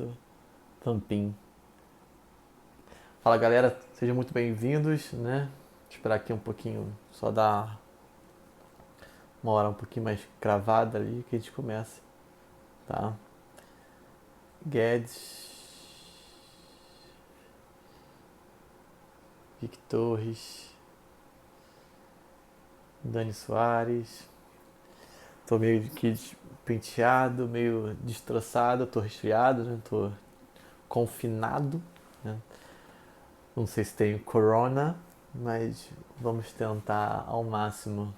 muito tampinho. Fala galera, sejam muito bem-vindos, né? Vou esperar aqui um pouquinho, só dar uma hora um pouquinho mais cravada ali que a gente comece, tá? Guedes, Vic Torres, Dani Soares. Tô meio que penteado, meio destroçado, tô resfriado, né? Tô confinado, né? Não sei se tenho corona, mas vamos tentar ao máximo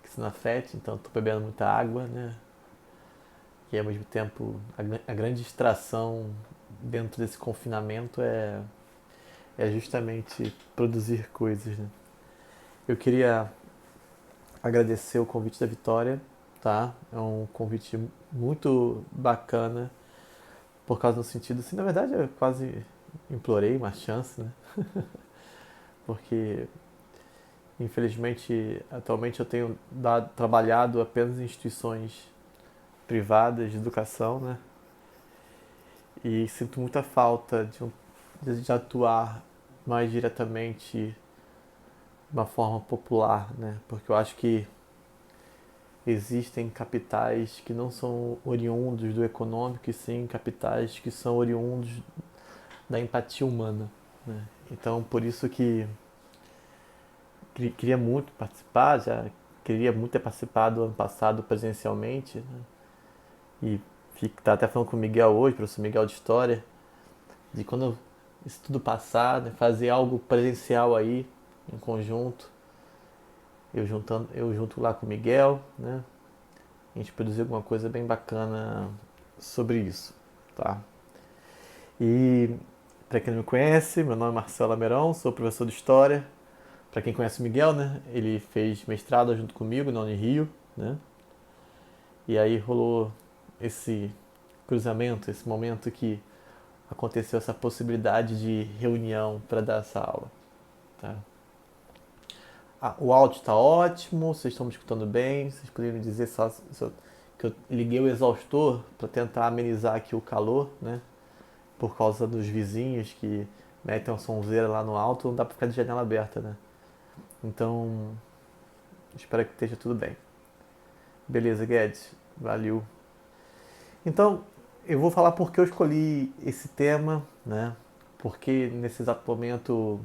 que isso não afete. Então tô bebendo muita água, né? E ao mesmo tempo a grande distração dentro desse confinamento é justamente produzir coisas, né? Eu queria agradecer o convite da Vitória, tá? É um convite muito bacana, por causa do sentido assim, na verdade eu quase implorei uma chance, né? Porque infelizmente atualmente eu tenho trabalhado apenas em instituições privadas de educação, né? E sinto muita falta de atuar mais diretamente de uma forma popular, né? Porque eu acho que existem capitais que não são oriundos do econômico, e sim capitais que são oriundos da empatia humana, né? Então, por isso que queria muito participar, já queria muito ter participado ano passado presencialmente, né? E tá até falando com o Miguel hoje, professor Miguel de História, de quando isso tudo passar, né, fazer algo presencial aí, em conjunto, eu junto lá com o Miguel, né? A gente produzir alguma coisa bem bacana sobre isso, tá? E para quem não me conhece, meu nome é Marcelo Amerão, sou professor de História. Para quem conhece o Miguel, né? Ele fez mestrado junto comigo na Unirio, né? E aí rolou esse cruzamento, esse momento que aconteceu essa possibilidade de reunião para dar essa aula, tá? O áudio está ótimo, vocês estão me escutando bem, vocês poderiam me dizer que eu liguei o exaustor para tentar amenizar aqui o calor, né? Por causa dos vizinhos que metem uma sonzeira lá no alto, não dá para ficar de janela aberta, né? Então, espero que esteja tudo bem. Beleza, Guedes, valeu. Então, eu vou falar porque eu escolhi esse tema, né? Porque nesse exato momento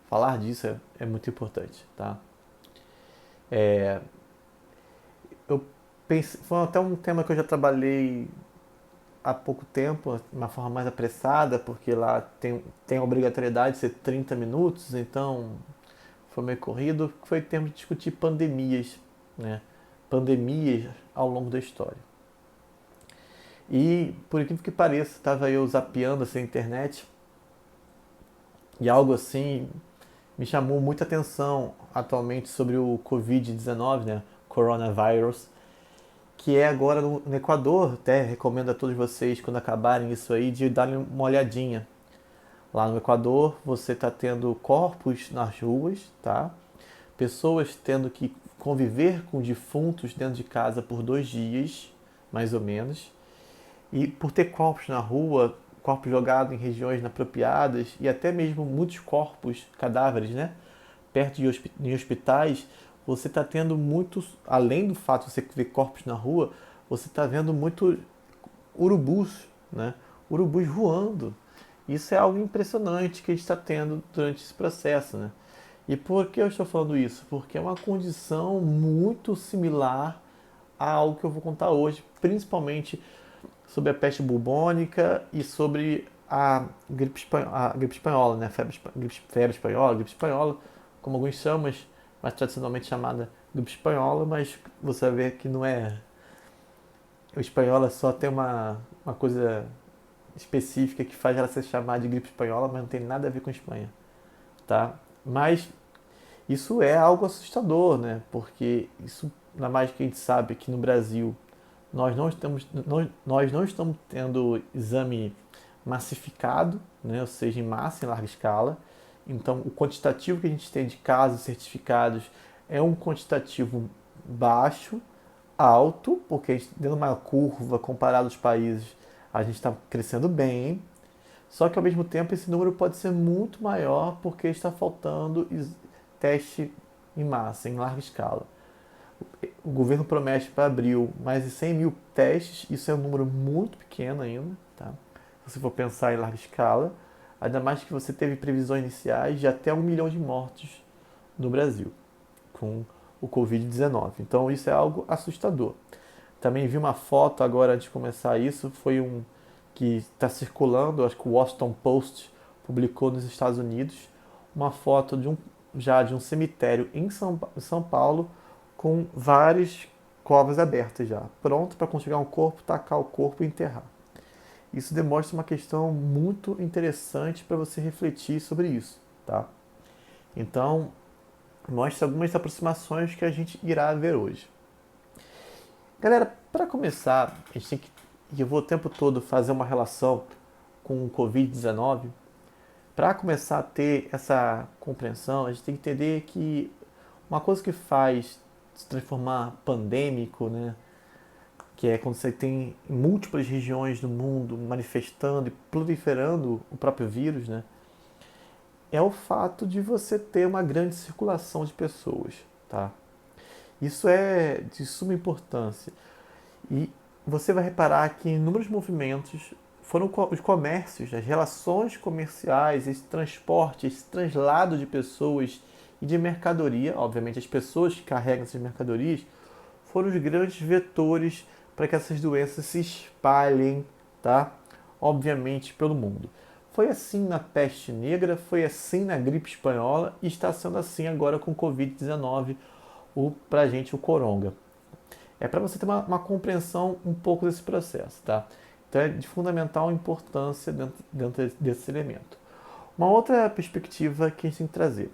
falar disso é muito importante, tá? É, eu pensei, foi até um tema que eu já trabalhei há pouco tempo, de uma forma mais apressada, porque lá tem a obrigatoriedade de ser 30 minutos, então foi meio corrido, que foi tempo de discutir pandemias, né? Pandemias ao longo da história. E, por incrível que pareça, estava eu zapeando assim, a internet e algo assim me chamou muita atenção atualmente sobre o Covid-19, né? Coronavirus, que é agora no Equador. Até recomendo a todos vocês, quando acabarem isso aí, de darem uma olhadinha. Lá no Equador, você está tendo corpos nas ruas, tá? Pessoas tendo que conviver com defuntos dentro de casa por 2 dias, mais ou menos. E por ter corpos na rua, corpos jogados em regiões inapropriadas e até mesmo muitos corpos, cadáveres, né? Perto de hospitais, você está tendo muitos, além do fato de você ver corpos na rua, você está vendo muito urubus, né? Urubus voando. Isso é algo impressionante que a gente está tendo durante esse processo, né? E por que eu estou falando isso? Porque é uma condição muito similar a algo que eu vou contar hoje, principalmente sobre a peste bubônica e sobre a gripe espanhola, né? Febre espanhola, gripe espanhola, como alguns chamam, mas tradicionalmente chamada gripe espanhola, mas você vai ver que não é. O espanhola só tem uma coisa específica que faz ela ser chamada de gripe espanhola, mas não tem nada a ver com Espanha, tá? Mas isso é algo assustador, né? Porque isso, na mais que a gente sabe que no Brasil nós não estamos tendo exame massificado, né? Ou seja, em massa, em larga escala. Então, o quantitativo que a gente tem de casos certificados é um quantitativo baixo, alto, porque a gente, dentro de uma curva comparado aos países, A gente está crescendo bem, só que ao mesmo tempo esse número pode ser muito maior porque está faltando teste em massa, em larga escala. O governo promete para abril mais de 100 mil testes, isso é um número muito pequeno ainda, tá? Se você for pensar em larga escala, ainda mais que você teve previsões iniciais de até 1 milhão de mortes no Brasil com o Covid-19. Então isso é algo assustador. Também vi uma foto agora antes de começar isso, foi um que está circulando, acho que o Washington Post publicou nos Estados Unidos, uma foto de um cemitério em São Paulo com várias covas abertas já, pronto para quando chegar um corpo, tacar o corpo e enterrar. Isso demonstra uma questão muito interessante para você refletir sobre isso, tá? Então, mostra algumas aproximações que a gente irá ver hoje. Galera, para começar, a gente tem que, e eu vou o tempo todo fazer uma relação com o Covid-19. Para começar a ter essa compreensão, a gente tem que entender que uma coisa que faz se transformar pandêmico, né, que é quando você tem múltiplas regiões do mundo manifestando e proliferando o próprio vírus, né, é o fato de você ter uma grande circulação de pessoas, tá? Isso é de suma importância. E você vai reparar que inúmeros movimentos foram os comércios, as relações comerciais, esse transporte, esse translado de pessoas e de mercadoria, obviamente as pessoas que carregam essas mercadorias, foram os grandes vetores para que essas doenças se espalhem, tá? Obviamente pelo mundo. Foi assim na peste negra, foi assim na gripe espanhola e está sendo assim agora com o Covid-19, pra gente o coronga. É para você ter uma compreensão um pouco desse processo, tá? Então é de fundamental importância dentro desse elemento. Uma outra perspectiva que a gente tem que trazer.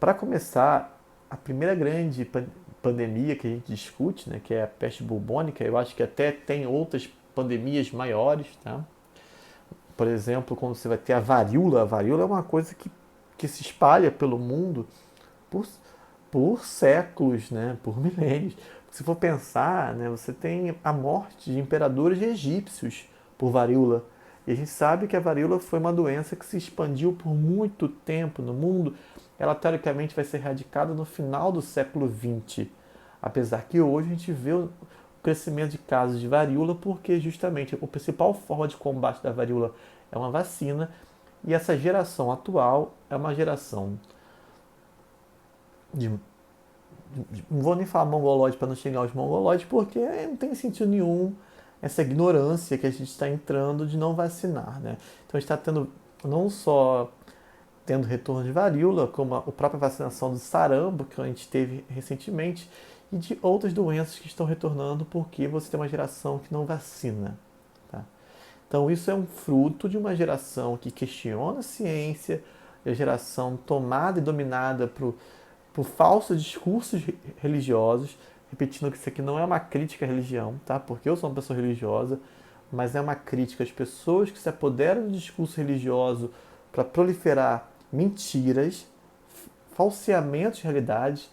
Para começar, a primeira grande pandemia que a gente discute, né, que é a peste bubônica, eu acho que até tem outras pandemias maiores, tá? Por exemplo, quando você vai ter a varíola é uma coisa que se espalha pelo mundo por, por séculos, né, por milênios. Se for pensar, né, você tem a morte de imperadores egípcios por varíola. E a gente sabe que a varíola foi uma doença que se expandiu por muito tempo no mundo. Ela, teoricamente, vai ser erradicada no final do século XX. Apesar que hoje a gente vê o crescimento de casos de varíola porque, justamente, a principal forma de combate da varíola é uma vacina. E essa geração atual é uma geração de não vou nem falar mongoloide para não xingar os mongoloides, porque não tem sentido nenhum essa ignorância que a gente está entrando de não vacinar, né? Então a gente está tendo não só tendo retorno de varíola, como a própria vacinação do sarampo que a gente teve recentemente e de outras doenças que estão retornando porque você tem uma geração que não vacina, tá? Então isso é um fruto de uma geração que questiona a ciência, a geração tomada e dominada por falsos discursos religiosos, repetindo que isso aqui não é uma crítica à religião, tá? Porque eu sou uma pessoa religiosa, mas é uma crítica às pessoas que se apoderam do discurso religioso para proliferar mentiras, falseamentos de realidades,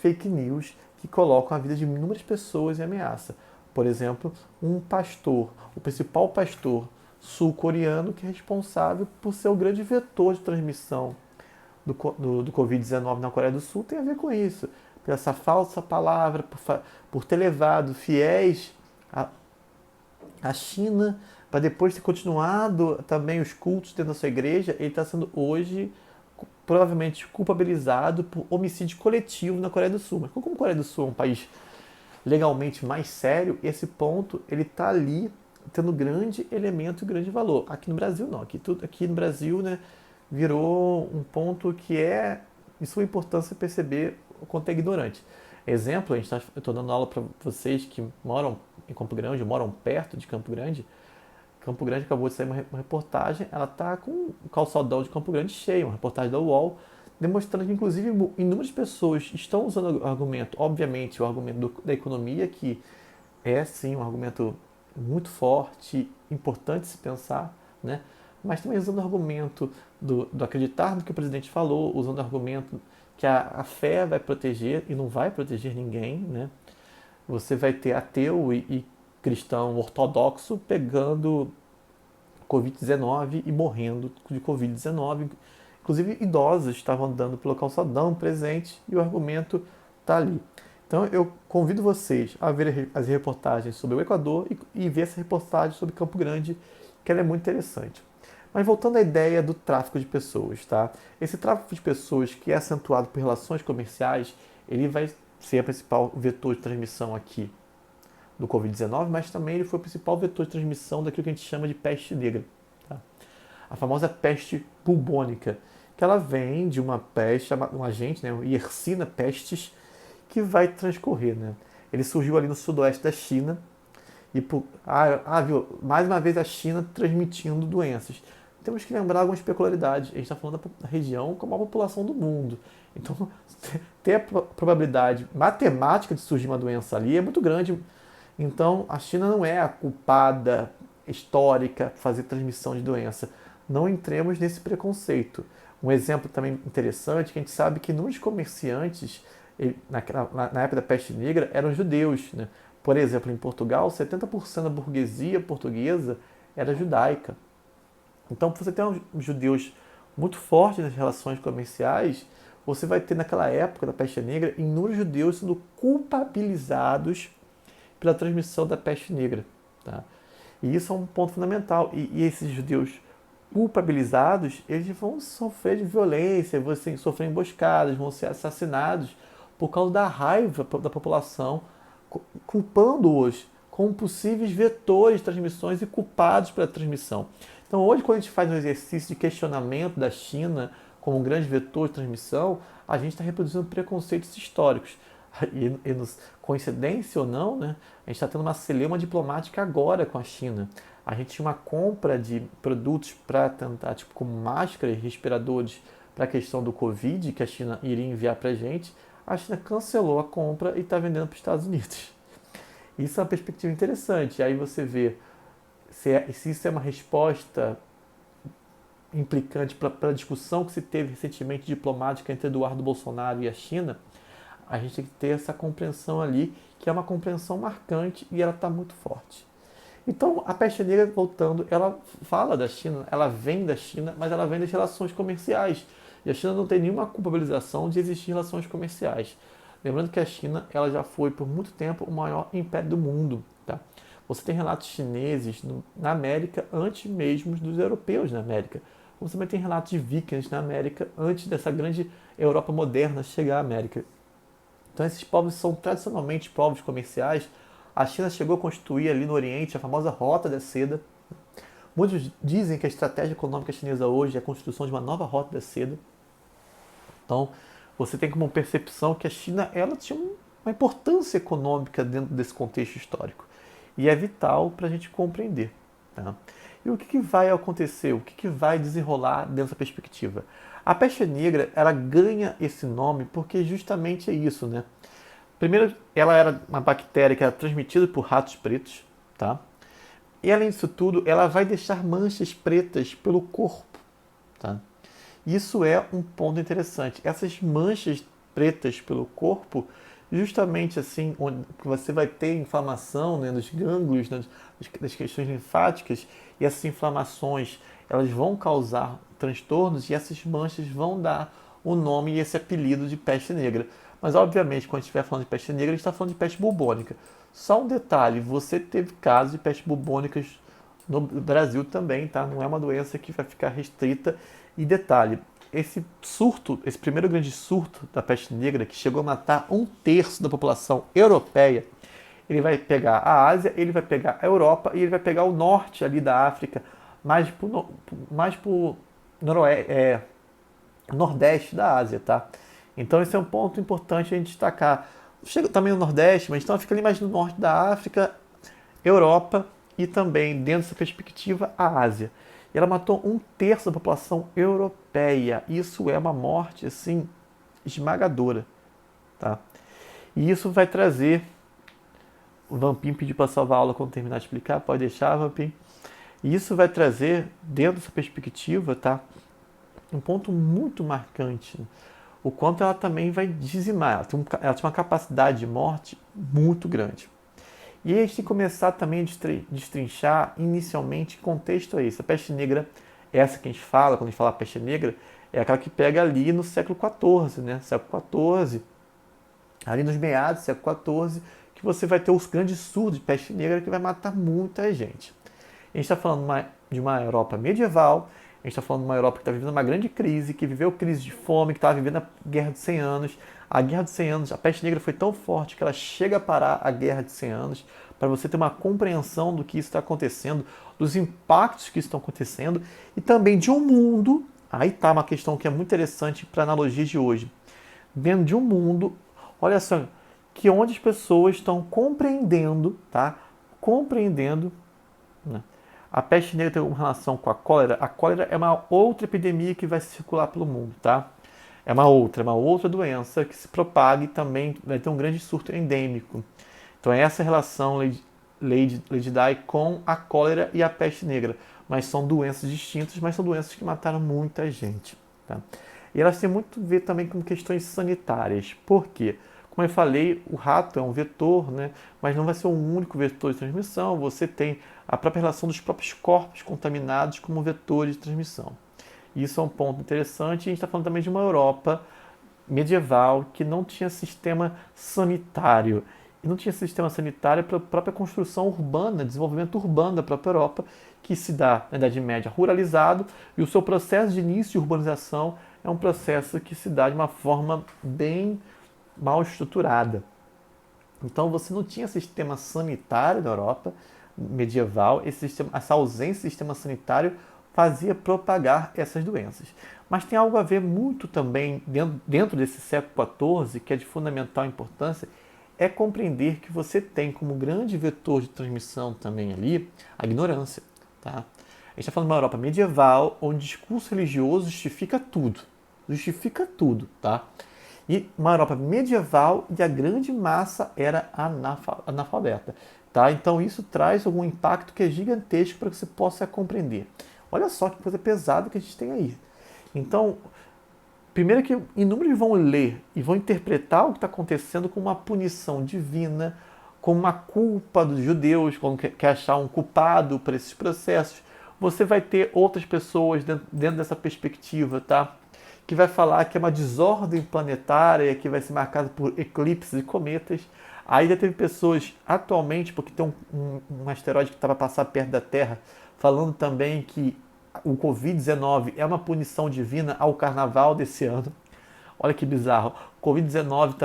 fake news que colocam a vida de inúmeras pessoas em ameaça. Por exemplo, um pastor, o principal pastor sul-coreano que é responsável por ser o grande vetor de transmissão do Covid-19 na Coreia do Sul tem a ver com isso. Por essa falsa palavra, por ter levado fiéis à China, para depois ter continuado também os cultos dentro da sua igreja, ele está sendo hoje provavelmente culpabilizado por homicídio coletivo na Coreia do Sul. Mas como a Coreia do Sul é um país legalmente mais sério, esse ponto ele está ali tendo grande elemento e grande valor. Aqui no Brasil não. Aqui no Brasil, né, virou um ponto que é de sua importância perceber o quanto é ignorante. Exemplo, eu estou dando aula para vocês que moram em Campo Grande, moram perto de Campo Grande. Campo Grande acabou de sair uma reportagem, ela está com o calçadão de Campo Grande cheio, uma reportagem da UOL, demonstrando que, inclusive, inúmeras pessoas estão usando o argumento, obviamente, o argumento da economia, que é, sim, um argumento muito forte, importante se pensar, né? Mas também usando o argumento do acreditar no que o presidente falou, usando o argumento que a fé vai proteger e não vai proteger ninguém, né? Você vai ter ateu e cristão ortodoxo pegando Covid-19 e morrendo de Covid-19. Inclusive, idosos estavam andando pelo calçadão presente e o argumento está ali. Então, eu convido vocês a ver as reportagens sobre o Equador e ver essa reportagem sobre Campo Grande, que ela é muito interessante. Mas voltando à ideia do tráfico de pessoas, tá? Esse tráfico de pessoas que é acentuado por relações comerciais, ele vai ser a principal vetor de transmissão aqui do Covid-19, mas também ele foi o principal vetor de transmissão daquilo que a gente chama de peste negra, tá? A famosa peste bubônica, que ela vem de uma peste, um agente, né, o Yersinia pestis, que vai transcorrer, né? Ele surgiu ali no sudoeste da China e viu, mais uma vez a China transmitindo doenças. Temos que lembrar algumas peculiaridades. A gente está falando da região com a maior população do mundo. Então, ter a probabilidade matemática de surgir uma doença ali é muito grande. Então, a China não é a culpada histórica por fazer transmissão de doença. Não entremos nesse preconceito. Um exemplo também interessante, que a gente sabe que nos comerciantes, na época da peste negra, eram judeus, né? Por exemplo, em Portugal, 70% da burguesia portuguesa era judaica. Então, se você tem judeus muito fortes nas relações comerciais, você vai ter naquela época da peste negra inúmeros judeus sendo culpabilizados pela transmissão da peste negra. Tá? E isso é um ponto fundamental. E esses judeus culpabilizados, eles vão sofrer de violência, vão sofrer emboscadas, vão ser assassinados por causa da raiva da população, culpando-os como possíveis vetores de transmissões e culpados pela transmissão. Então, hoje, quando a gente faz um exercício de questionamento da China como um grande vetor de transmissão, a gente está reproduzindo preconceitos históricos. Coincidência ou não, né, a gente está tendo uma celeuma diplomática agora com a China. A gente tinha uma compra de produtos para tentar, tipo, como máscaras, respiradores, para a questão do Covid, que a China iria enviar para a gente. A China cancelou a compra e está vendendo para os Estados Unidos. Isso é uma perspectiva interessante. Aí você vê se isso é uma resposta implicante para a discussão que se teve recentemente diplomática entre Eduardo Bolsonaro e a China. A gente tem que ter essa compreensão ali, que é uma compreensão marcante e ela está muito forte. Então, a peste negra, voltando, ela fala da China, ela vem da China, mas ela vem das relações comerciais. E a China não tem nenhuma culpabilização de existir relações comerciais. Lembrando que a China ela já foi, por muito tempo, o maior império do mundo. Tá? Você tem relatos chineses na América antes mesmo dos europeus na América. Você também tem relatos de vikings na América antes dessa grande Europa moderna chegar à América. Então, esses povos são tradicionalmente povos comerciais. A China chegou a constituir ali no Oriente a famosa Rota da Seda. Muitos dizem que a estratégia econômica chinesa hoje é a construção de uma nova Rota da Seda. Então, você tem como percepção que a China ela tinha uma importância econômica dentro desse contexto histórico. E é vital para a gente compreender. Tá? E o que vai acontecer? O que vai desenrolar dessa perspectiva? A peste negra ela ganha esse nome porque justamente é isso, né? Primeiro, ela era uma bactéria que era transmitida por ratos pretos, tá? E além disso tudo, ela vai deixar manchas pretas pelo corpo, tá? Isso é um ponto interessante. Essas manchas pretas pelo corpo, justamente assim, onde você vai ter inflamação, né, nos gânglios, das questões linfáticas, e essas inflamações elas vão causar transtornos e essas manchas vão dar o nome e esse apelido de peste negra. Mas, obviamente, quando a gente estiver falando de peste negra, a gente está falando de peste bubônica. Só um detalhe, você teve casos de peste bubônicas no Brasil também, tá? Não é uma doença que vai ficar restrita. E detalhe, esse surto, esse primeiro grande surto da peste negra, que chegou a matar 1/3 da população europeia, ele vai pegar a Ásia, ele vai pegar a Europa e ele vai pegar o norte ali da África, mais pro nordeste da Ásia, tá? Então esse é um ponto importante a gente destacar. Chega também no Nordeste, mas então fica ali mais no norte da África, Europa e também, dentro dessa perspectiva, a Ásia. E ela matou 1/3 da população europeia. Isso é uma morte, assim, esmagadora. Tá? E isso vai trazer... O Vampim pediu para salvar a aula quando terminar de explicar. Pode deixar, Vampim. E isso vai trazer, dentro dessa perspectiva, tá? Um ponto muito marcante, né? O quanto ela também vai dizimar. Ela tem uma capacidade de morte muito grande. E aí a gente tem que começar também a destrinchar inicialmente que contexto é esse. A peste negra, essa que a gente fala, quando a gente fala peste negra, é aquela que pega ali no século XIV, né? Século XIV, ali nos meados do século XIV, que você vai ter os grandes surtos de peste negra que vai matar muita gente. A gente está falando de uma Europa medieval, a gente está falando de uma Europa que está vivendo uma grande crise, que viveu crise de fome, que estava vivendo a Guerra de 100 Anos. A Guerra de 100 Anos, a peste negra foi tão forte que ela chega a parar a Guerra de 100 Anos, para você ter uma compreensão do que isso está acontecendo, dos impactos que estão acontecendo, e também de um mundo, aí está uma questão que é muito interessante para a analogia de hoje, dentro de um mundo, olha só, que onde as pessoas estão compreendendo, tá? Compreendendo, né? A peste negra tem uma relação com a cólera. A cólera é uma outra epidemia que vai circular pelo mundo, tá? É uma outra doença que se propaga e também vai ter um grande surto endêmico. Então é essa relação, Lady Di, com a cólera e a peste negra. Mas são doenças distintas, mas são doenças que mataram muita gente, tá? E elas têm muito a ver também com questões sanitárias. Por quê? Como eu falei, o rato é um vetor, né? Mas não vai ser o único vetor de transmissão. Você tem a própria relação dos próprios corpos contaminados como vetor de transmissão. Isso é um ponto interessante. E a gente está falando também de uma Europa medieval que não tinha sistema sanitário. E não tinha sistema sanitário para a própria construção urbana, desenvolvimento urbano da própria Europa, que se dá na Idade Média ruralizado, e o seu processo de início de urbanização é um processo que se dá de uma forma bem mal estruturada. Então você não tinha sistema sanitário na Europa medieval, essa ausência de sistema sanitário fazia propagar essas doenças. Mas tem algo a ver muito também dentro desse século XIV, que é de fundamental importância, é compreender que você tem como grande vetor de transmissão também ali a ignorância. Tá? A gente está falando de uma Europa medieval, onde o discurso religioso justifica tudo. Justifica tudo, tá? E uma Europa medieval e a grande massa era analfabeta. Tá? Então isso traz algum impacto que é gigantesco para que você possa compreender. Olha só que coisa pesada que a gente tem aí. Então, primeiro que inúmeros vão ler e vão interpretar o que está acontecendo como uma punição divina, como uma culpa dos judeus, quando quer achar um culpado para esses processos. Você vai ter outras pessoas dentro dessa perspectiva, tá? Que vai falar que é uma desordem planetária que vai ser marcada por eclipses e cometas. Aí já teve pessoas atualmente, porque tem um asteroide que estava a passar perto da Terra, falando também que o Covid-19 é uma punição divina ao carnaval desse ano. Olha que bizarro. O Covid-19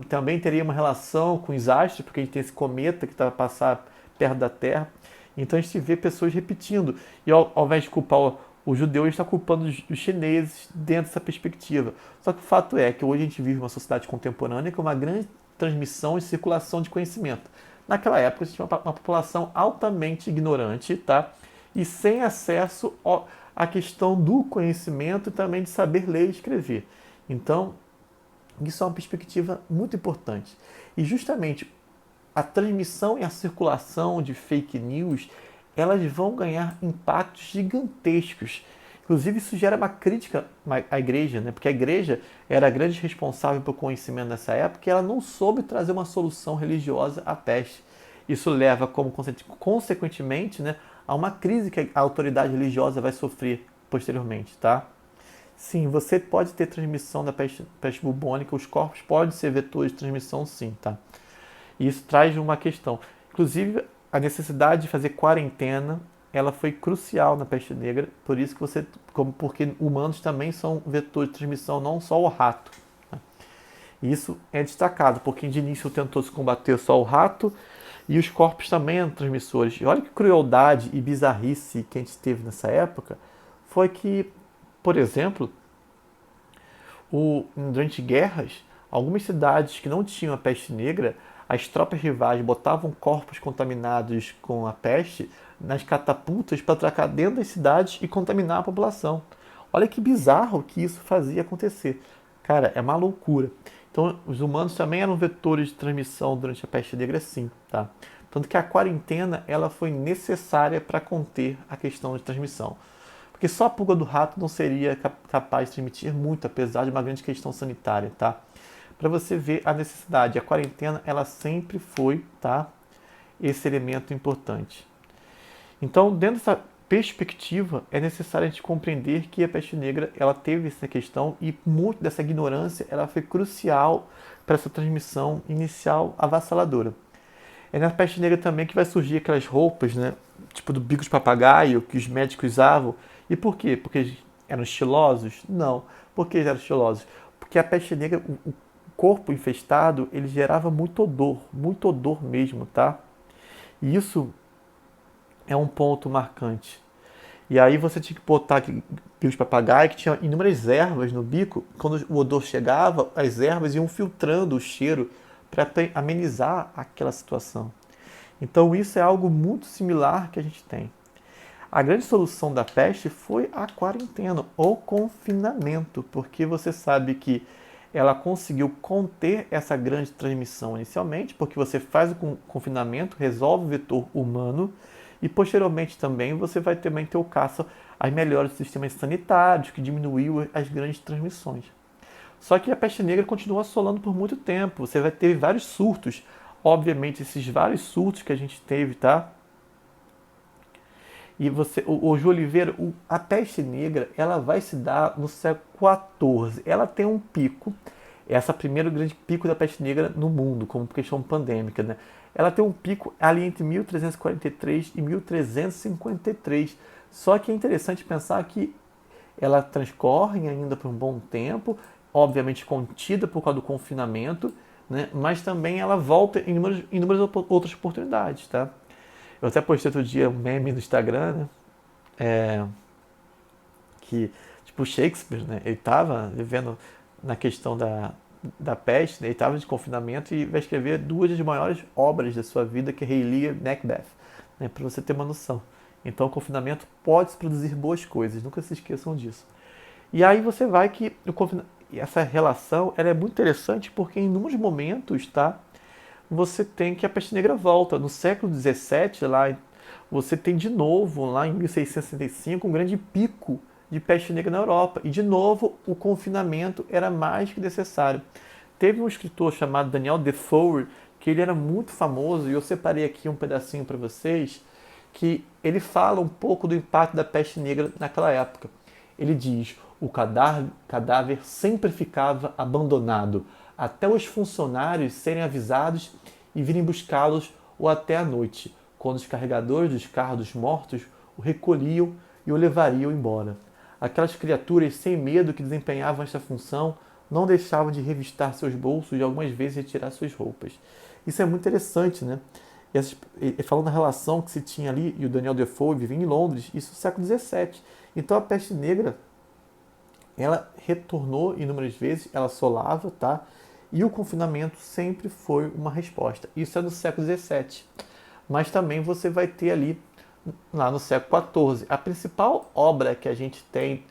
também teria uma relação com os astros, porque a gente tem esse cometa que está a passar perto da Terra. Então a gente vê pessoas repetindo. E ao invés de culpar o judeu, está culpando os chineses dentro dessa perspectiva. Só que o fato é que hoje a gente vive uma sociedade contemporânea com uma grande transmissão e circulação de conhecimento. Naquela época, a gente tinha uma população altamente ignorante, tá? E sem acesso à questão do conhecimento e também de saber ler e escrever. Então, isso é uma perspectiva muito importante. E justamente a transmissão e a circulação de fake news, elas vão ganhar impactos gigantescos. Inclusive, isso gera uma crítica à igreja, né? Porque a igreja era a grande responsável pelo conhecimento nessa época e ela não soube trazer uma solução religiosa à peste. Isso leva, como consequentemente, né, a uma crise que a autoridade religiosa vai sofrer posteriormente, tá? Sim, você pode ter transmissão da peste bubônica, os corpos podem ser vetores de transmissão, sim, tá? E isso traz uma questão. Inclusive, a necessidade de fazer quarentena, ela foi crucial na peste negra, por isso que porque humanos também são vetores de transmissão, não só o rato. Tá? E isso é destacado, porque de início tentou se combater só o rato, e os corpos também eram transmissores. E olha que crueldade e bizarrice que a gente teve nessa época, foi que, por exemplo, durante guerras, algumas cidades que não tinham a peste negra, as tropas rivais botavam corpos contaminados com a peste nas catapultas para atracar dentro das cidades e contaminar a população. Olha que bizarro que isso fazia acontecer. Cara, é uma loucura. Então, os humanos também eram vetores de transmissão durante a peste negra, sim, tá? Tanto que a quarentena ela foi necessária para conter a questão de transmissão. Porque só a pulga do rato não seria capaz de transmitir muito, apesar de uma grande questão sanitária, tá? Para você ver a necessidade, a quarentena ela sempre foi, tá? esse elemento importante. Então, dentro dessa perspectiva, é necessário a gente compreender que a peste negra ela teve essa questão e muito dessa ignorância ela foi crucial para essa transmissão inicial avassaladora. É na peste negra também que vai surgir aquelas roupas, né, tipo do bico de papagaio que os médicos usavam. E por quê? Porque eles eram estilosos? Não. Por que eles eram estilosos? Porque a peste negra, o corpo infestado, ele gerava muito odor mesmo, tá? E isso é um ponto marcante. E aí você tinha que botar aquele bico de papagaio que tinha inúmeras ervas no bico. Quando o odor chegava, as ervas iam filtrando o cheiro para amenizar aquela situação. Então isso é algo muito similar que a gente tem. A grande solução da peste foi a quarentena, ou confinamento, porque você sabe que ela conseguiu conter essa grande transmissão inicialmente, porque você faz o confinamento, resolve o vetor humano, e posteriormente também você vai também ter o caça às melhores sistemas sanitários, que diminuiu as grandes transmissões. Só que a peste negra continua assolando por muito tempo. Você vai ter vários surtos. Obviamente, esses vários surtos que a gente teve, tá? E você, o Ju Oliveira, a peste negra, ela vai se dar no século XIV. Ela tem um pico, essa primeiro grande pico da peste negra no mundo, como questão pandêmica, né? Ela tem um pico ali entre 1343 e 1353. Só que é interessante pensar que ela transcorre ainda por um bom tempo, obviamente contida por causa do confinamento, né? Mas também ela volta em inúmeras outras oportunidades, tá? Eu até postei outro dia um meme no Instagram, né? Que, tipo, Shakespeare, né? Ele estava vivendo na questão da peste, né? Ele estava de confinamento e vai escrever duas das maiores obras da sua vida, que é Rei Lear e Macbeth, né? Para você ter uma noção. Então, o confinamento pode produzir boas coisas, nunca se esqueçam disso. E aí você vai que essa relação ela é muito interessante porque em inúmeros momentos, tá? Você tem que a peste negra volta. No século XVII, lá, você tem de novo, lá em 1665, um grande pico de peste negra na Europa. E, de novo, o confinamento era mais que necessário. Teve um escritor chamado Daniel Defoe, que ele era muito famoso, e eu separei aqui um pedacinho para vocês, que ele fala um pouco do impacto da peste negra naquela época. Ele diz: o cadáver sempre ficava abandonado, até os funcionários serem avisados e virem buscá-los ou até à noite, quando os carregadores dos carros dos mortos o recolhiam e o levariam embora. Aquelas criaturas sem medo que desempenhavam esta função não deixavam de revistar seus bolsos e algumas vezes retirar suas roupas. Isso é muito interessante, né? E falando da relação que se tinha ali, e o Daniel Defoe vivia em Londres, isso no século XVII. Então a peste negra ela retornou inúmeras vezes, ela assolava, tá? E o confinamento sempre foi uma resposta. Isso é no século XVII. Mas também você vai ter ali, lá no século XIV, a principal obra que a gente tem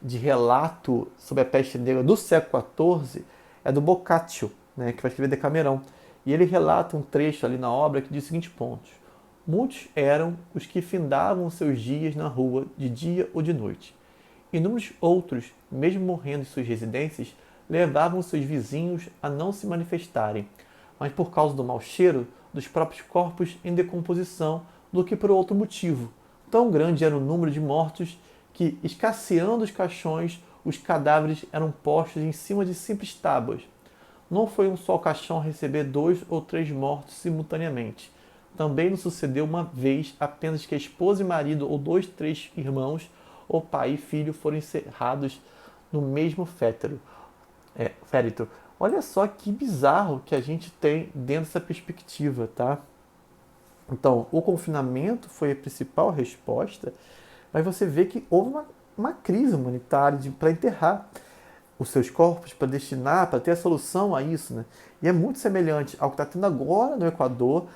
de relato sobre a peste negra do século XIV é do Boccaccio, né, que vai escrever Decamerão. E ele relata um trecho ali na obra que diz os seguintes pontos: muitos eram os que findavam seus dias na rua, de dia ou de noite. Inúmeros outros, mesmo morrendo em suas residências, levavam seus vizinhos a não se manifestarem, mas por causa do mau cheiro dos próprios corpos em decomposição do que por outro motivo. Tão grande era o número de mortos que, escasseando os caixões, os cadáveres eram postos em cima de simples tábuas. Não foi um só caixão a receber 2 ou 3 mortos simultaneamente. Também não sucedeu uma vez apenas que a esposa e marido ou 2, 3 irmãos, ou pai e filho foram encerrados no mesmo féretro. Olha só que bizarro que a gente tem dentro dessa perspectiva, tá? Então, o confinamento foi a principal resposta, mas você vê que houve uma crise humanitária para enterrar os seus corpos, para destinar, para ter a solução a isso, né? E é muito semelhante ao que está tendo agora no Equador,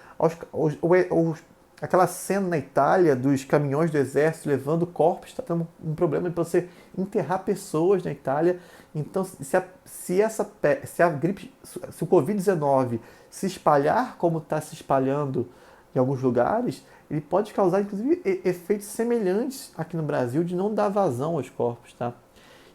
aquela cena na Itália dos caminhões do exército levando corpos, está tendo um problema para você enterrar pessoas na Itália. Então, se o Covid-19 se espalhar como está se espalhando em alguns lugares, ele pode causar, inclusive, efeitos semelhantes aqui no Brasil de não dar vazão aos corpos, tá?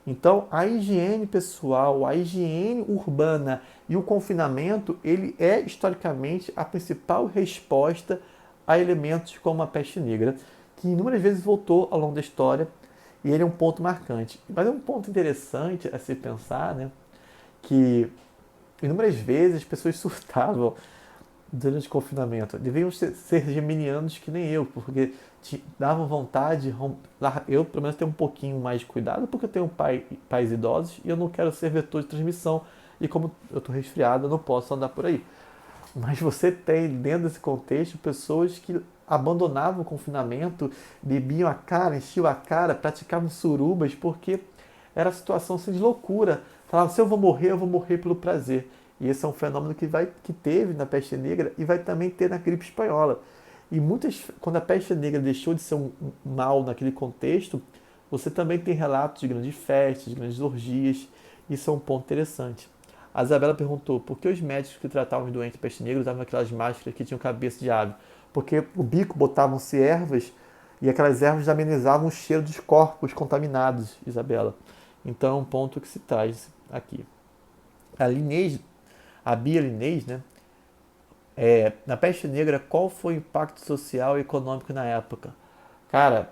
Então, a higiene pessoal, a higiene urbana e o confinamento, ele é historicamente a principal resposta a elementos como a peste negra, que inúmeras vezes voltou ao longo da história, e ele é um ponto marcante. Mas é um ponto interessante a se pensar, né, que inúmeras vezes as pessoas surtavam durante o confinamento. Deviam ser geminianos que nem eu, porque davam vontade. Eu, pelo menos, tenho um pouquinho mais de cuidado, porque eu tenho pais idosos e eu não quero ser vetor de transmissão. E como eu estou resfriado, eu não posso andar por aí. Mas você tem, dentro desse contexto, pessoas que abandonavam o confinamento, bebiam a cara, enchiam a cara, praticavam surubas, porque era a situação assim, de loucura. Falavam, se eu vou morrer pelo prazer. E esse é um fenômeno que teve na peste negra e vai também ter na gripe espanhola. E quando a peste negra deixou de ser um mal naquele contexto, você também tem relatos de grandes festas, de grandes orgias. Isso é um ponto interessante. A Isabela perguntou por que os médicos que tratavam os doentes de peste negra usavam aquelas máscaras que tinham cabeça de ave. Porque o bico botavam-se ervas e aquelas ervas amenizavam o cheiro dos corpos contaminados, Isabela. Então é um ponto que se traz aqui. A Linês, a Bia Linês, né? Na peste negra, qual foi o impacto social e econômico na época? Cara,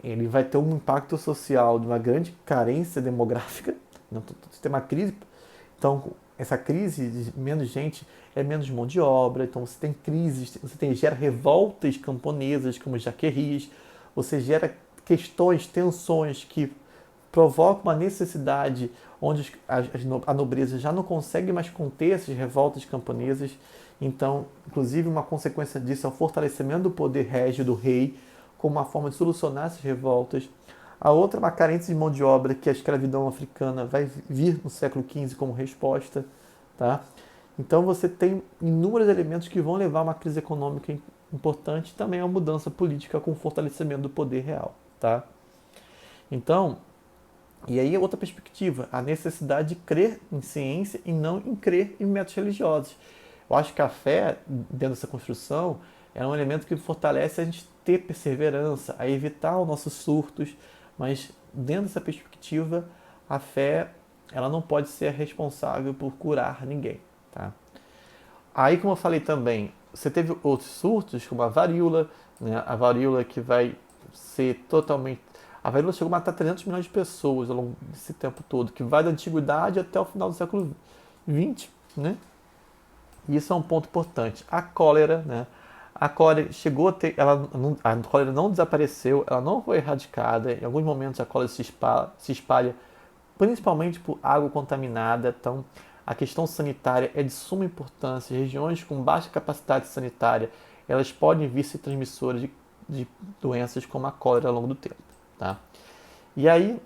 ele vai ter um impacto social de uma grande carência demográfica. Você tem uma crise. Então, essa crise de menos gente é menos mão de obra. Então, você tem crises, gera revoltas camponesas, como jaquerias. Você gera questões, tensões que provocam uma necessidade onde a nobreza já não consegue mais conter essas revoltas camponesas. Então, inclusive, uma consequência disso é o fortalecimento do poder régio do rei, como uma forma de solucionar essas revoltas. A outra é uma carência de mão de obra que a escravidão africana vai vir no século XV como resposta. Tá? Então você tem inúmeros elementos que vão levar a uma crise econômica importante e também a uma mudança política com o fortalecimento do poder real. Tá? Então, e aí outra perspectiva, a necessidade de crer em ciência e não em crer em métodos religiosos. Eu acho que a fé, dentro dessa construção, é um elemento que fortalece a gente ter perseverança, a evitar os nossos surtos, mas dentro dessa perspectiva, a fé ela não pode ser responsável por curar ninguém. Tá? Aí, como eu falei também, você teve outros surtos, como a varíola, né? A varíola que vai ser totalmente... A varíola chegou a matar 300 milhões de pessoas ao longo desse tempo todo, que vai da antiguidade até o final do século XX, né? E isso é um ponto importante. A cólera, né? A cólera chegou a ter, a cólera não desapareceu, ela não foi erradicada. Em alguns momentos a cólera se espalha, principalmente por água contaminada. Então, a questão sanitária é de suma importância. Regiões com baixa capacidade sanitária, elas podem vir ser transmissoras de doenças como a cólera ao longo do tempo, tá? E aí,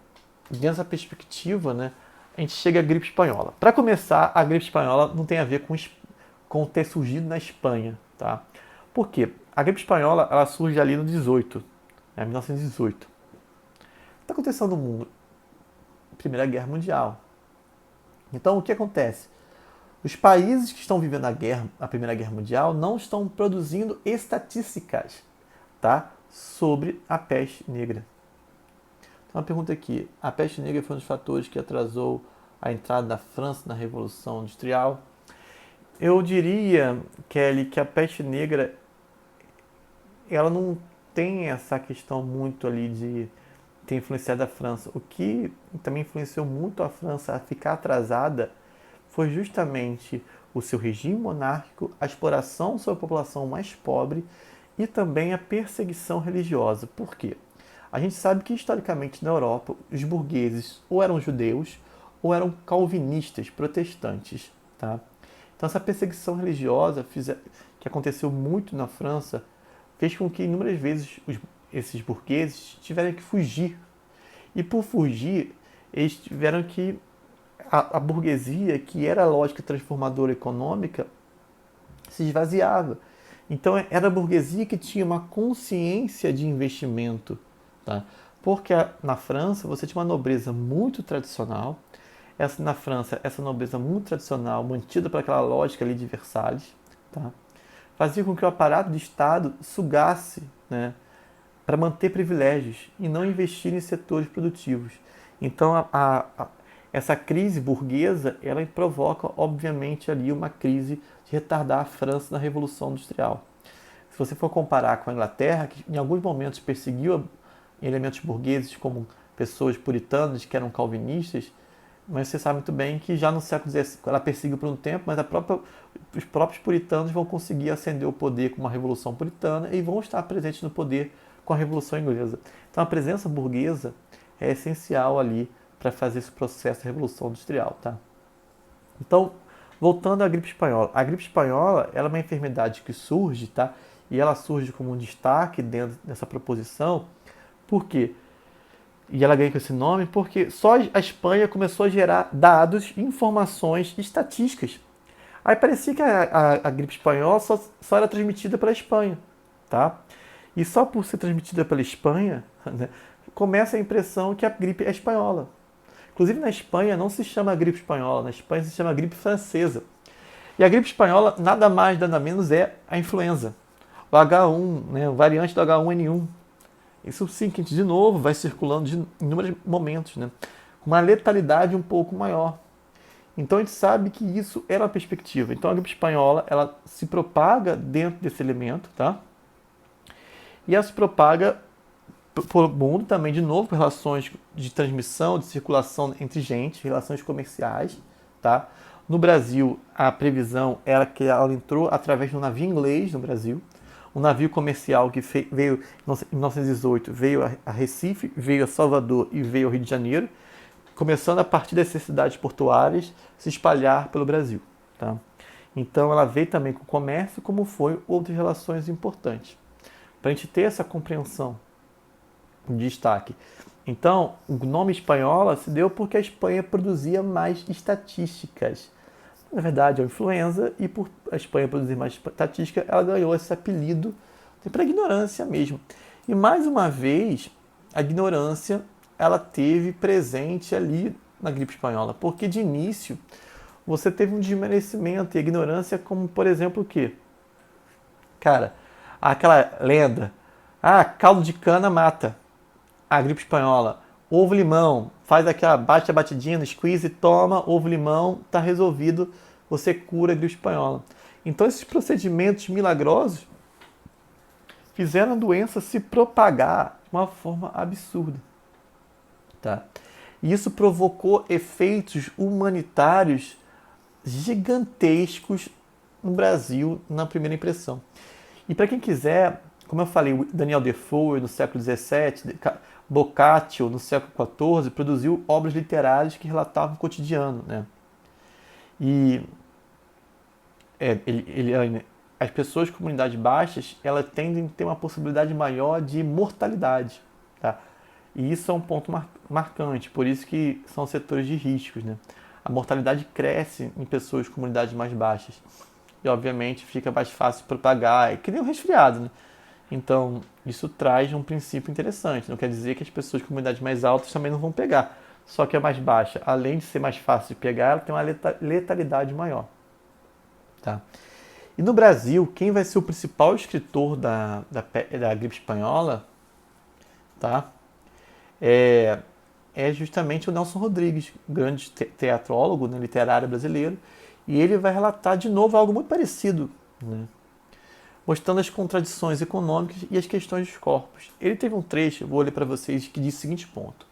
dentro dessa perspectiva, né, a gente chega à gripe espanhola. Para começar, a gripe espanhola não tem a ver com ter surgido na Espanha, tá? Por quê? A gripe espanhola ela surge ali no 18, né, 1918. O que está acontecendo no mundo? Primeira Guerra Mundial. Então, o que acontece? Os países que estão vivendo a Primeira Guerra Mundial não estão produzindo estatísticas, tá, sobre a peste negra. Então, uma pergunta aqui. A peste negra foi um dos fatores que atrasou a entrada da França na Revolução Industrial? Eu diria, Kelly, que a peste negra ela não tem essa questão muito ali de ter influenciado a França. O que também influenciou muito a França a ficar atrasada foi justamente o seu regime monárquico, a exploração sobre a população mais pobre e também a perseguição religiosa. Por quê? A gente sabe que historicamente na Europa os burgueses ou eram judeus ou eram calvinistas, protestantes, tá? Então essa perseguição religiosa que aconteceu muito na França fez com que inúmeras vezes esses burgueses tiveram que fugir. E por fugir, eles tiveram que... A burguesia, que era a lógica transformadora econômica, se esvaziava. Então era a burguesia que tinha uma consciência de investimento. Tá? Porque na França você tinha uma nobreza muito tradicional. Na França, essa nobreza muito tradicional, mantida por aquela lógica ali de Versalhes, tá? Fazia com que o aparato de Estado sugasse, né, para manter privilégios e não investir em setores produtivos. Então, essa crise burguesa, ela provoca, obviamente, ali uma crise de retardar a França na Revolução Industrial. Se você for comparar com a Inglaterra, que em alguns momentos perseguiu elementos burgueses como pessoas puritanas que eram calvinistas, mas você sabe muito bem que já no século XVI ela perseguiu por um tempo, mas os próprios puritanos vão conseguir ascender o poder com uma revolução puritana e vão estar presentes no poder com a Revolução Inglesa. Então a presença burguesa é essencial ali para fazer esse processo de revolução industrial, tá? Então, voltando à gripe espanhola. A gripe espanhola ela é uma enfermidade que surge, tá? E ela surge como um destaque dentro dessa proposição. Por quê? E ela ganha com esse nome porque só a Espanha começou a gerar dados, informações, estatísticas. Aí parecia que a gripe espanhola só era transmitida pela Espanha, tá? E só por ser transmitida pela Espanha, né, começa a impressão que a gripe é espanhola. Inclusive na Espanha não se chama gripe espanhola, na Espanha se chama gripe francesa. E a gripe espanhola nada mais, nada menos é a influenza. O H1, né, o variante do H1N1. Isso sim, que a gente de novo vai circulando em inúmeros momentos, né? Com uma letalidade um pouco maior. Então a gente sabe que isso era a perspectiva. Então a gripe espanhola, ela se propaga dentro desse elemento, tá? E ela se propaga pelo mundo também, de novo, por relações de transmissão, de circulação entre gente, relações comerciais, tá? No Brasil, a previsão era que ela entrou através de um navio inglês no Brasil, um navio comercial que veio em 1918, veio a Recife, veio a Salvador e veio ao Rio de Janeiro, começando a partir dessas cidades portuárias se espalhar pelo Brasil, tá? Então ela veio também com o comércio, como foi outras relações importantes. Para a gente ter essa compreensão de destaque. Então, o nome espanhola se deu porque a Espanha produzia mais estatísticas. Na verdade, é a influenza, e por a Espanha produzir mais estatística, ela ganhou esse apelido para ignorância mesmo. E mais uma vez, a ignorância ela teve presente ali na gripe espanhola, porque de início você teve um desmerecimento e a ignorância, como por exemplo o quê? Cara, aquela lenda, caldo de cana mata a gripe espanhola. Ovo-limão, faz aquela bate a batidinha no squeeze, toma ovo-limão, tá resolvido, você cura a gripe espanhola. Então esses procedimentos milagrosos fizeram a doença se propagar de uma forma absurda, tá? E isso provocou efeitos humanitários gigantescos no Brasil na primeira impressão. E para quem quiser, como eu falei, Daniel Defoe no século XVII, Boccaccio no século XIV produziu obras literárias que relatavam o cotidiano, né? E as pessoas de comunidades baixas, elas tendem a ter uma possibilidade maior de mortalidade, tá? E isso é um ponto marcante, por isso que são setores de riscos, né? A mortalidade cresce em pessoas de comunidades mais baixas. E, obviamente, fica mais fácil propagar, é que nem um resfriado, né? Então, isso traz um princípio interessante. Não quer dizer que as pessoas de comunidades mais altas também não vão pegar. Só que a mais baixa, além de ser mais fácil de pegar, ela tem uma letalidade maior, tá? E no Brasil, quem vai ser o principal escritor da gripe espanhola, tá? É justamente o Nelson Rodrigues, grande teatrólogo, né, literário brasileiro, e ele vai relatar de novo algo muito parecido, né, mostrando as contradições econômicas e as questões dos corpos. Ele teve um trecho, vou ler para vocês, que diz o seguinte ponto: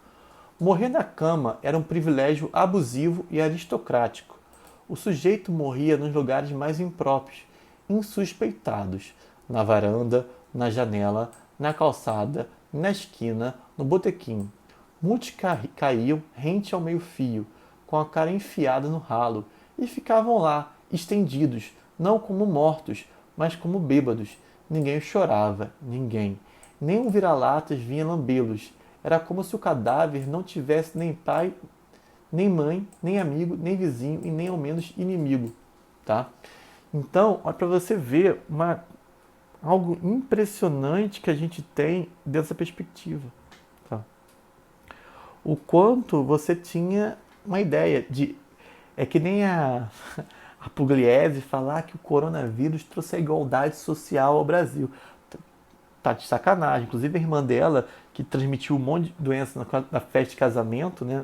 morrer na cama era um privilégio abusivo e aristocrático. O sujeito morria nos lugares mais impróprios, insuspeitados, na varanda, na janela, na calçada, na esquina, no botequim. Muitos caíam rente ao meio-fio, com a cara enfiada no ralo, e ficavam lá, estendidos, não como mortos, mas como bêbados. Ninguém chorava, ninguém. Nem um vira-latas vinha lambê-los. Era como se o cadáver não tivesse nem pai, nem mãe, nem amigo, nem vizinho e nem ao menos inimigo, tá? Então, olha para você ver algo impressionante que a gente tem dessa perspectiva, tá? O quanto você tinha uma ideia de... É que nem a Pugliese falar que o coronavírus trouxe a igualdade social ao Brasil. Tá de sacanagem. Inclusive a irmã dela, que transmitiu um monte de doença na festa de casamento, né?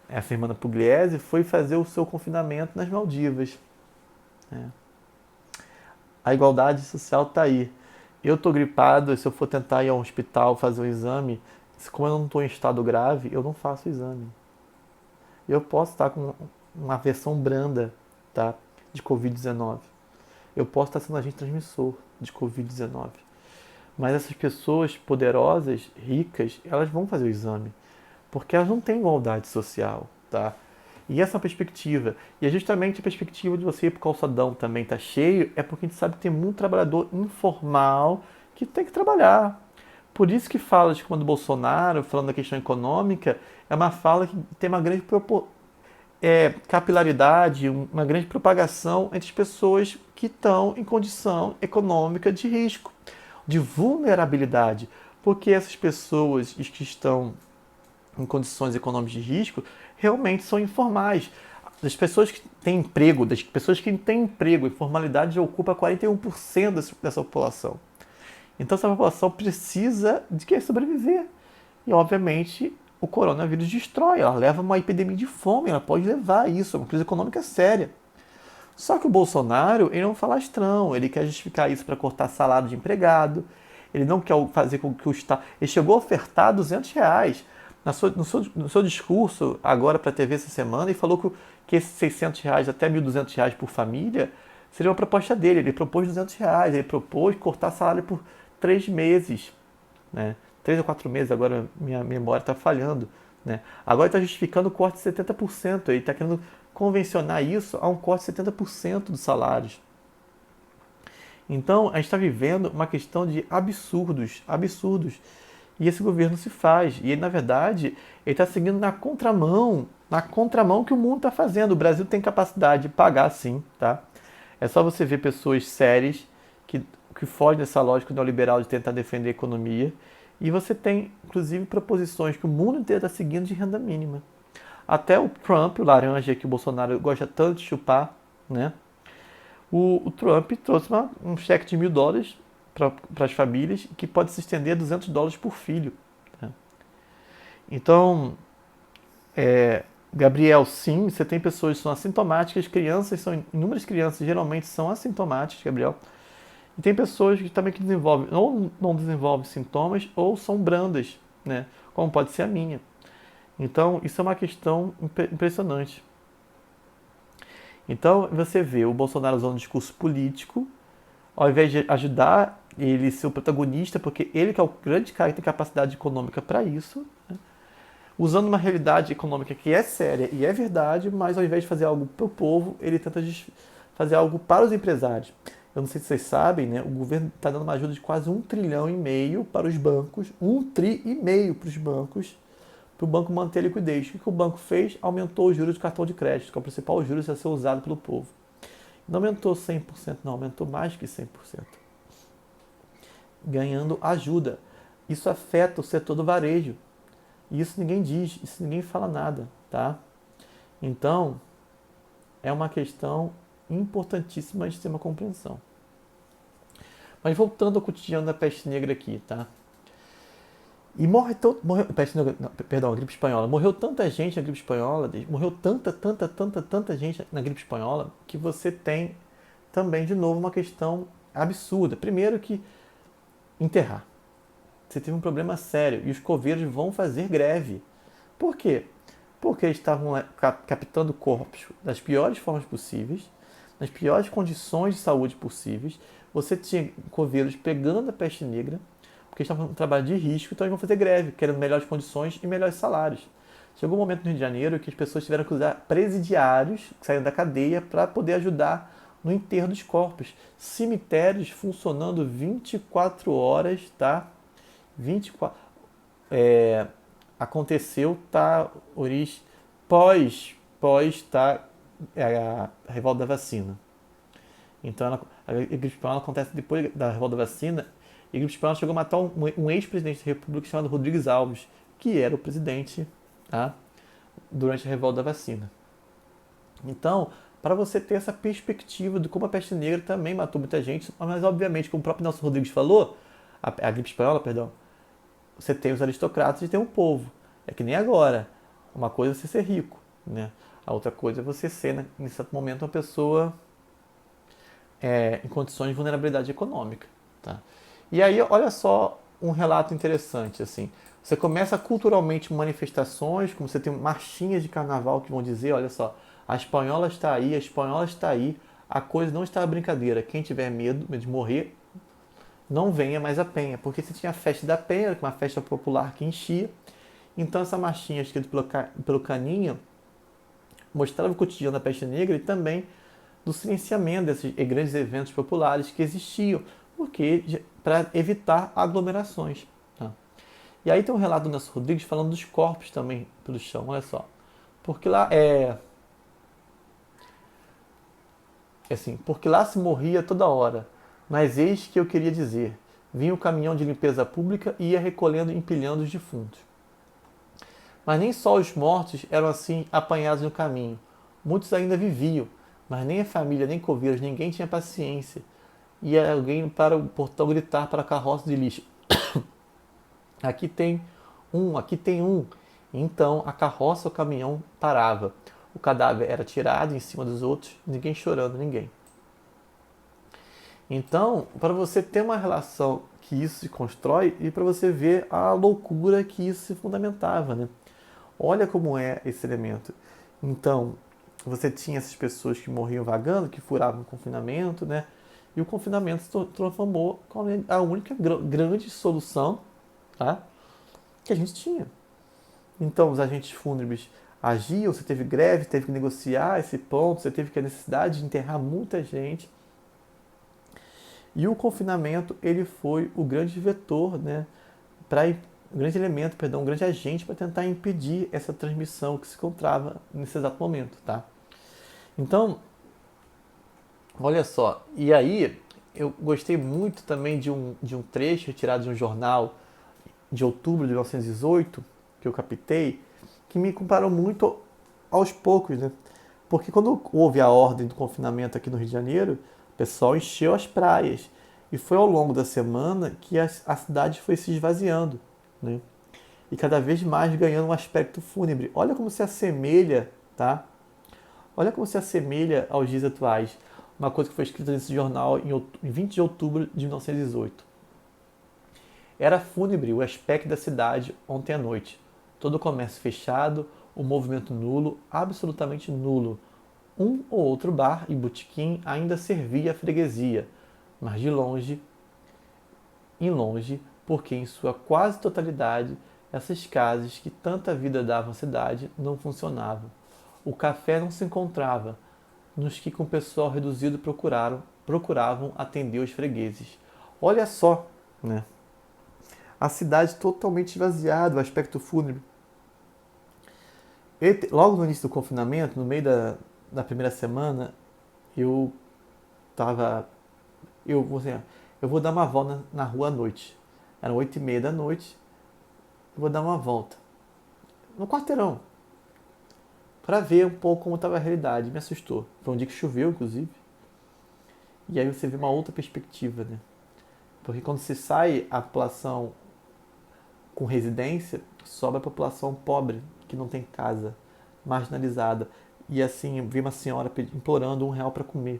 Essa irmã Pugliese foi fazer o seu confinamento nas Maldivas. Né? A igualdade social está aí. Eu estou gripado, se eu for tentar ir ao hospital fazer um exame, como eu não estou em estado grave, eu não faço o exame. Eu posso estar com uma versão branda, tá, de Covid-19. Eu posso estar sendo agente transmissor de Covid-19. Mas essas pessoas poderosas, ricas, elas vão fazer o exame. Porque elas não têm igualdade social, tá? E essa é uma perspectiva. E é justamente a perspectiva de você ir para o calçadão também tá cheio, é porque a gente sabe que tem muito trabalhador informal que tem que trabalhar. Por isso que fala de como do Bolsonaro, falando da questão econômica, é uma fala que tem uma grande capilaridade, uma grande propagação entre as pessoas que estão em condição econômica de risco, de vulnerabilidade. Porque essas pessoas que estão em condições econômicas de risco realmente são informais. Das pessoas que têm emprego, das pessoas que não têm emprego, a informalidade já ocupa 41% dessa população. Então essa população precisa de que sobreviver. E obviamente o coronavírus destrói, ela leva a uma epidemia de fome, ela pode levar a isso, é uma crise econômica séria. Só que o Bolsonaro, ele é um falastrão, ele quer justificar isso para cortar salário de empregado, ele não quer fazer com que o Estado... Ele chegou a ofertar R$ 200 no seu discurso agora para a TV essa semana e falou que esses R$ 600 até R$ 1.200 por família seria uma proposta dele. Ele propôs R$ 200, ele propôs cortar salário por 3 meses, né? 3 ou 4 meses, agora minha memória está falhando. Né? Agora ele está justificando o corte de 70%, ele está querendo convencionar isso a um corte de 70% dos salários. Então, a gente está vivendo uma questão de absurdos, absurdos. E esse governo se faz. E ele, na verdade, ele está seguindo na contramão que o mundo está fazendo. O Brasil tem capacidade de pagar, sim, tá? É só você ver pessoas sérias que fogem dessa lógica neoliberal de tentar defender a economia. E você tem, inclusive, proposições que o mundo inteiro está seguindo de renda mínima. Até o Trump, o laranja que o Bolsonaro gosta tanto de chupar, né? O Trump trouxe um cheque de $1.000 para as famílias que pode se estender a $200 por filho. Né? Então, Gabriel, sim, você tem pessoas que são assintomáticas, inúmeras crianças geralmente são assintomáticas, Gabriel. E tem pessoas que também desenvolvem, ou não desenvolvem sintomas, ou são brandas, né? Como pode ser a minha. Então, isso é uma questão impressionante. Então, você vê o Bolsonaro usando um discurso político, ao invés de ajudar ele a ser o protagonista, porque ele que é o grande cara que tem capacidade econômica para isso, né? Usando uma realidade econômica que é séria e é verdade, mas ao invés de fazer algo para o povo, ele tenta fazer algo para os empresários. Eu não sei se vocês sabem, né? O governo está dando uma ajuda de quase 1,5 trilhão para os bancos, 1,5 trilhão para os bancos, para o banco manter a liquidez. O que o banco fez? Aumentou os juros do cartão de crédito, que é o principal juros a ser usado pelo povo. Não aumentou 100%, não, aumentou mais que 100%. Ganhando ajuda. Isso afeta o setor do varejo. E isso ninguém diz, isso ninguém fala nada, tá? Então, é uma questão importantíssima de ter uma compreensão. Mas voltando ao cotidiano da peste negra aqui, tá? E a gripe espanhola. Morreu tanta gente na gripe espanhola, morreu tanta gente na gripe espanhola, que você tem também, de novo, uma questão absurda. Primeiro que enterrar. Você teve um problema sério e os coveiros vão fazer greve. Por quê? Porque eles estavam captando corpos das piores formas possíveis, nas piores condições de saúde possíveis. Você tinha coveiros pegando a peste negra, porque eles estavam em um trabalho de risco, então eles vão fazer greve, querendo melhores condições e melhores salários. Chegou um momento no Rio de Janeiro que as pessoas tiveram que usar presidiários que saíram da cadeia para poder ajudar no enterro dos corpos. Cemitérios funcionando 24 horas, tá? 24. Aconteceu, tá? Pós, tá? A revolta da vacina. Então, a gripe espanhola acontece depois da revolta da vacina. E a gripe espanhola chegou a matar um ex-presidente da República chamado Rodrigues Alves, que era o presidente, tá? Durante a revolta da vacina. Então, para você ter essa perspectiva de como a peste negra também matou muita gente, mas obviamente, como o próprio Nelson Rodrigues falou, a gripe espanhola, perdão, você tem os aristocratas e tem o povo. É que nem agora. Uma coisa é você ser rico, né? A outra coisa é você ser, nesse momento, uma pessoa em condições de vulnerabilidade econômica. Tá? E aí, olha só um relato interessante. Assim, você começa culturalmente manifestações, como você tem marchinhas de carnaval que vão dizer, olha só, a espanhola está aí, a espanhola está aí, a coisa não está brincadeira. Quem tiver medo de morrer, não venha mais à Penha, porque você tinha a festa da Penha, que é uma festa popular que enchia. Então essa marchinha escrita pelo Caninha mostrava o cotidiano da peste negra e também do silenciamento desses grandes eventos populares que existiam, porque para evitar aglomerações. Tá? E aí tem um relato do Nelson Rodrigues falando dos corpos também pelo chão, olha só. Porque lá assim, porque lá se morria toda hora. Mas eis que eu queria dizer, vinha o caminhão de limpeza pública e ia recolhendo e empilhando os defuntos. Mas nem só os mortos eram assim apanhados no caminho. Muitos ainda viviam, mas nem a família, nem coveiros, ninguém tinha paciência. Ia alguém para o portão gritar para a carroça de lixo: aqui tem um, aqui tem um. Então a carroça ou o caminhão parava. O cadáver era tirado em cima dos outros, ninguém chorando, ninguém. Então, para você ter uma relação que isso se constrói e para você ver a loucura que isso se fundamentava, né? Olha como é esse elemento. Então, você tinha essas pessoas que morriam vagando, que furavam o confinamento, né? E o confinamento se transformou como a única grande solução, tá? Que a gente tinha. Então, os agentes fúnebres agiam, você teve greve, teve que negociar esse ponto, você teve que a necessidade de enterrar muita gente. E o confinamento, ele foi o grande vetor, né? Um grande elemento, perdão, um grande agente para tentar impedir essa transmissão que se encontrava nesse exato momento, tá? Então, olha só, e aí eu gostei muito também de um trecho retirado de um jornal de outubro de 1918, que eu captei, que me comparou muito aos poucos, né? Porque quando houve a ordem do confinamento aqui no Rio de Janeiro, o pessoal encheu as praias. E foi ao longo da semana que a cidade foi se esvaziando, né? E cada vez mais ganhando um aspecto fúnebre. Olha como se assemelha, tá? Olha como se assemelha aos dias atuais. Uma coisa que foi escrita nesse jornal em 20 de outubro de 1918. Era fúnebre o aspecto da cidade ontem à noite. Todo o comércio fechado, o movimento nulo, absolutamente nulo. Um ou outro bar e botequim ainda servia a freguesia, mas de longe, em longe, porque em sua quase totalidade, essas casas que tanta vida davam à cidade não funcionavam. O café não se encontrava, nos que com o pessoal reduzido procuravam atender os fregueses. Olha só, né? A cidade totalmente esvaziada, o aspecto fúnebre. Logo no início do confinamento, no meio da primeira semana, eu tava. Eu vou dar uma volta na rua à noite. Eram 8h30 da noite. Eu vou dar uma volta. No quarteirão. Para ver um pouco como estava a realidade. Me assustou. Foi um dia que choveu, inclusive. E aí você vê uma outra perspectiva, né? Porque quando se sai a população com residência, sobra a população pobre, que não tem casa, marginalizada. E assim, vi uma senhora implorando R$ 1 para comer.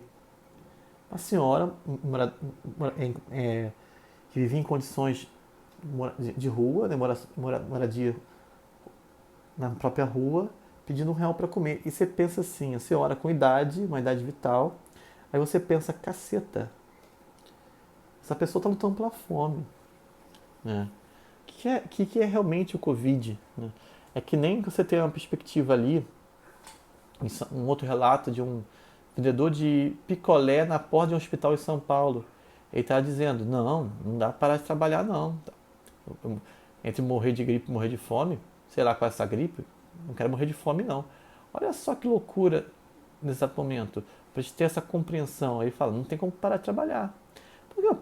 Uma senhora que vivia em condições de rua, né, moradia na própria rua, pedindo R$ 1 para comer. E você pensa assim, a senhora com idade, uma idade vital, aí você pensa, caceta, essa pessoa está lutando pela fome. Né? O que é realmente o Covid? Né? É que nem você tem uma perspectiva ali, um outro relato de um vendedor de picolé na porta de um hospital em São Paulo. Ele está dizendo, não dá para parar de trabalhar não. Entre morrer de gripe e morrer de fome, sei lá qual é essa gripe, não quero morrer de fome não. Olha só que loucura nesse exato momento. Para a gente ter essa compreensão, aí fala, não tem como parar de trabalhar. Porque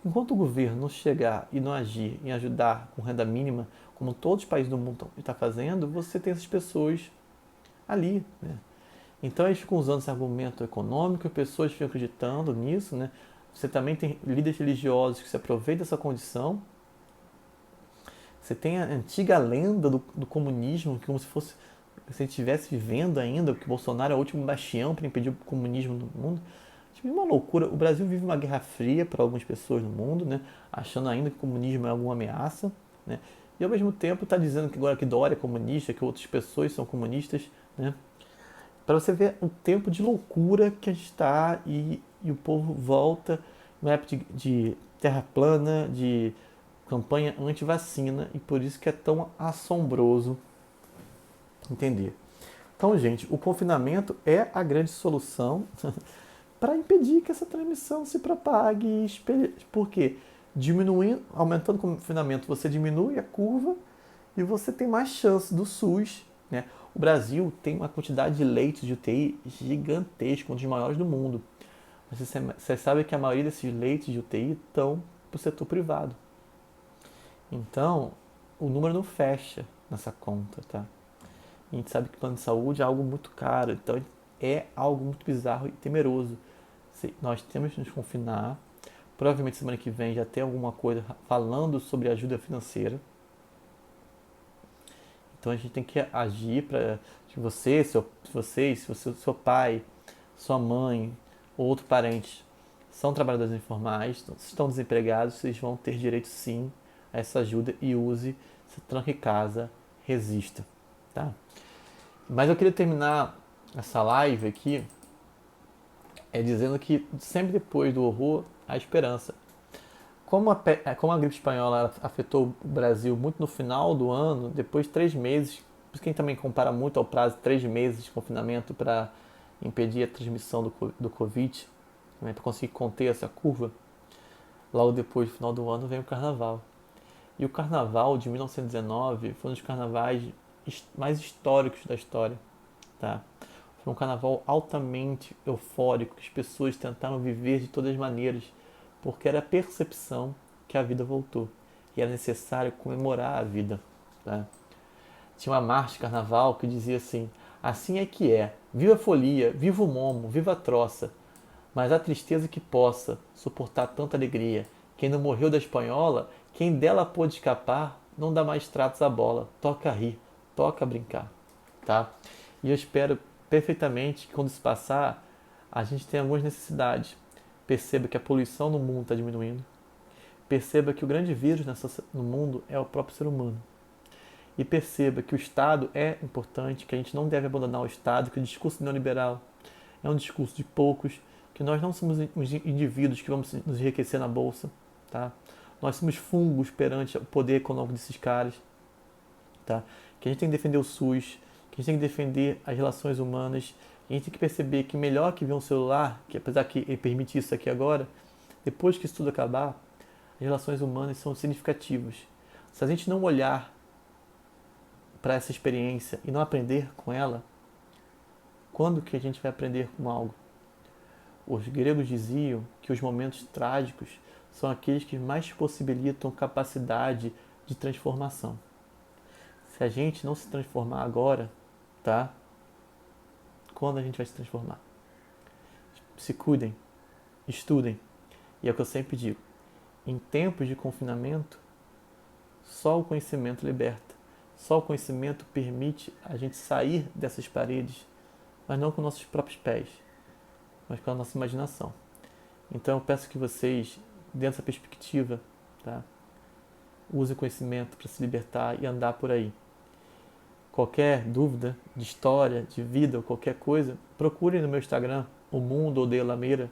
enquanto o governo não chegar e não agir em ajudar com renda mínima, como todos os países do mundo estão fazendo, você tem essas pessoas ali, né? Então eles ficam usando esse argumento econômico, pessoas ficam acreditando nisso, né? Você também tem líderes religiosos que se aproveitam dessa condição. Você tem a antiga lenda do comunismo, que como se fosse se ele estivesse vivendo ainda, que Bolsonaro é o último bastião para impedir o comunismo no mundo. Tipo, uma loucura. O Brasil vive uma guerra fria para algumas pessoas no mundo, né? Achando ainda que o comunismo é alguma ameaça, né? E ao mesmo tempo está dizendo que agora que Dória é comunista, que outras pessoas são comunistas, né? Para você ver o tempo de loucura que a gente está e o povo volta numa época de terra plana, de campanha anti-vacina, e por isso que é tão assombroso entender. Então, gente, o confinamento é a grande solução para impedir que essa transmissão se propague. Por quê? Diminuindo, aumentando o confinamento, você diminui a curva e você tem mais chance do SUS, né? O Brasil tem uma quantidade de leitos de UTI gigantesca, um dos maiores do mundo. Você sabe que a maioria desses leitos de UTI estão para o setor privado. Então, o número não fecha nessa conta, tá? A gente sabe que plano de saúde é algo muito caro, então é algo muito bizarro e temeroso. Nós temos que nos confinar. Provavelmente semana que vem já tem alguma coisa falando sobre ajuda financeira. Então a gente tem que agir para que seu pai, sua mãe ou outro parente são trabalhadores informais, estão desempregados, vocês vão ter direito sim a essa ajuda e use, se tranque em casa, resista, tá? Mas eu queria terminar essa live aqui dizendo que sempre depois do horror há esperança. Como a gripe espanhola afetou o Brasil muito no final do ano, depois de 3 meses, por quem também compara muito ao prazo de 3 meses de confinamento para impedir a transmissão do Covid, né, para conseguir conter essa curva, logo depois do final do ano vem o Carnaval. E o Carnaval de 1919 foi um dos carnavais mais históricos da história. Tá? Foi um carnaval altamente eufórico, que as pessoas tentaram viver de todas as maneiras, porque era a percepção que a vida voltou. E era necessário comemorar a vida. Tá? Tinha uma marcha de carnaval que dizia assim: assim é que é, viva a folia, viva o momo, viva a troça, mas a tristeza que possa suportar tanta alegria. Quem não morreu da espanhola, quem dela pôde escapar, não dá mais tratos à bola, toca a rir, toca a brincar. Tá? E eu espero perfeitamente que quando isso passar, a gente tenha algumas necessidades. Perceba que a poluição no mundo está diminuindo. Perceba que o grande vírus no mundo é o próprio ser humano. E perceba que o Estado é importante, que a gente não deve abandonar o Estado, que o discurso neoliberal é um discurso de poucos, que nós não somos os indivíduos que vamos nos enriquecer na bolsa. Tá? Nós somos fungos perante o poder econômico desses caras. Tá? Que a gente tem que defender o SUS, que a gente tem que defender as relações humanas, e a gente tem que perceber que melhor que ver um celular, que apesar que ele permite isso aqui agora, depois que isso tudo acabar, as relações humanas são significativas. Se a gente não olhar para essa experiência e não aprender com ela, quando que a gente vai aprender com algo? Os gregos diziam que os momentos trágicos são aqueles que mais possibilitam capacidade de transformação. Se a gente não se transformar agora, tá? Quando a gente vai se transformar? Se cuidem, estudem. E é o que eu sempre digo. Em tempos de confinamento, só o conhecimento liberta. Só o conhecimento permite a gente sair dessas paredes, mas não com nossos próprios pés, mas com a nossa imaginação. Então eu peço que vocês, dentro dessa perspectiva, tá? Usem o conhecimento para se libertar e andar por aí. Qualquer dúvida de história, de vida ou qualquer coisa, procurem no meu Instagram, o Mundo Odeia Lameira,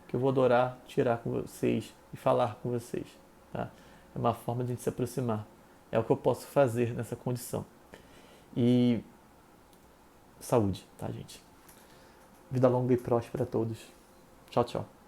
que eu vou adorar tirar com vocês e falar com vocês. Tá? É uma forma de a gente se aproximar. É o que eu posso fazer nessa condição. E saúde, tá, gente? Vida longa e próspera a todos. Tchau, tchau.